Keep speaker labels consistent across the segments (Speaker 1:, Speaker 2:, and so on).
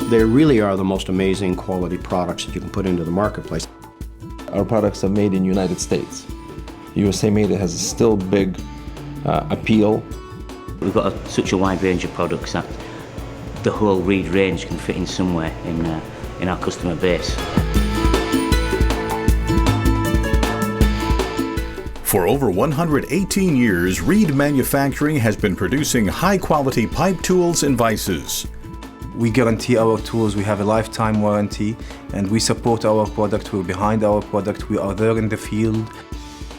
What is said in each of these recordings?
Speaker 1: They really are the most amazing quality products that you can put into the marketplace.
Speaker 2: Our products are made in the United States. USA Made has a still big appeal.
Speaker 3: We've got such a wide range of products that the whole Reed range can fit in somewhere in our customer base.
Speaker 4: For over 118 years, Reed Manufacturing has been producing high-quality pipe tools and vices.
Speaker 5: We guarantee our tools, we have a lifetime warranty, and we support our product, we're behind our product, we are there in the field.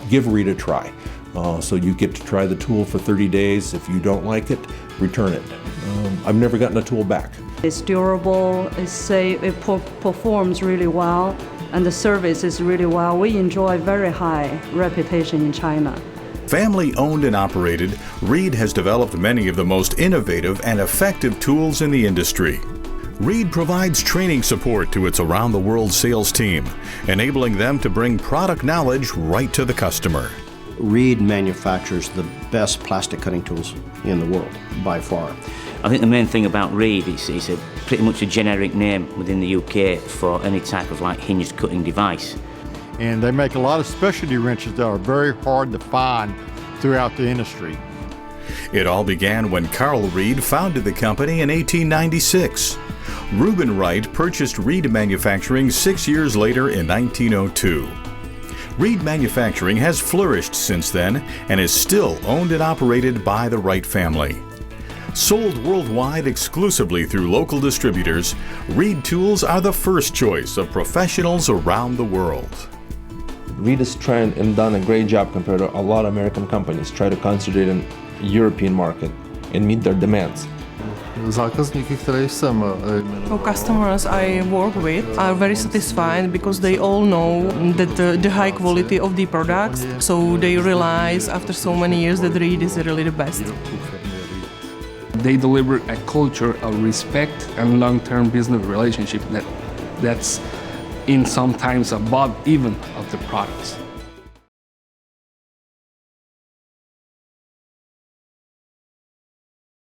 Speaker 6: Give Reed a try. So you get to try the tool for 30 days. If you don't like it, return it. I've never gotten a tool back.
Speaker 7: It's durable, it's safe, it performs really well, and the service is really well. We enjoy very high reputation in China.
Speaker 4: Family owned and operated, Reed has developed many of the most innovative and effective tools in the industry. Reed provides training support to its around-the-world sales team, enabling them to bring product knowledge right to the customer.
Speaker 1: Reed manufactures the best plastic cutting tools in the world, by far.
Speaker 3: I think the main thing about Reed is it's pretty much a generic name within the UK for any type of hinged cutting device.
Speaker 8: And they make a lot of specialty wrenches that are very hard to find throughout the industry.
Speaker 4: It all began when Carl Reed founded the company in 1896. Reuben Wright purchased Reed Manufacturing 6 years later in 1902. Reed Manufacturing has flourished since then and is still owned and operated by the Wright family. Sold worldwide exclusively through local distributors, Reed tools are the first choice of professionals around the world.
Speaker 2: Reed has tried and done a great job compared to a lot of American companies try to concentrate on the European market and meet their demands.
Speaker 9: Our customers I work with are very satisfied because they all know that the high quality of the products, so they realize after so many years that Reed is really the best.
Speaker 10: They deliver a culture of respect and long-term business relationship that's in sometimes above even of the products.